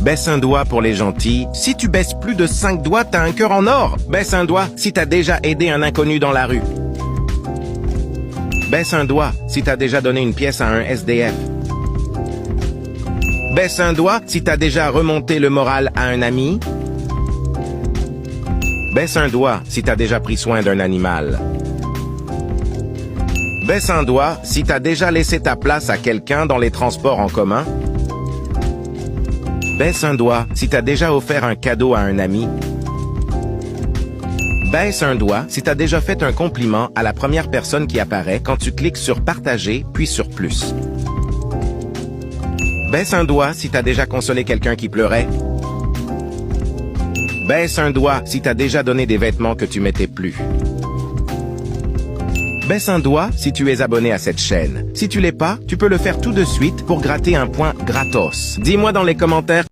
Baisse un doigt pour les gentils. Si tu baisses plus de 5 doigts, t'as un cœur en or. Baisse un doigt si t'as déjà aidé un inconnu dans la rue. Baisse un doigt si t'as déjà donné une pièce à un SDF. Baisse un doigt si t'as déjà remonté le moral à un ami. Baisse un doigt si t'as déjà pris soin d'un animal. Baisse un doigt si t'as déjà laissé ta place à quelqu'un dans les transports en commun. Baisse un doigt si t'as déjà offert un cadeau à un ami. Baisse un doigt si t'as déjà fait un compliment à la première personne qui apparaît quand tu cliques sur partager puis sur plus. Baisse un doigt si t'as déjà consolé quelqu'un qui pleurait. Baisse un doigt si t'as déjà donné des vêtements que tu mettais plus. Baisse un doigt si tu es abonné à cette chaîne. Si tu l'es pas, tu peux le faire tout de suite pour gratter un point gratos. Dis-moi dans les commentaires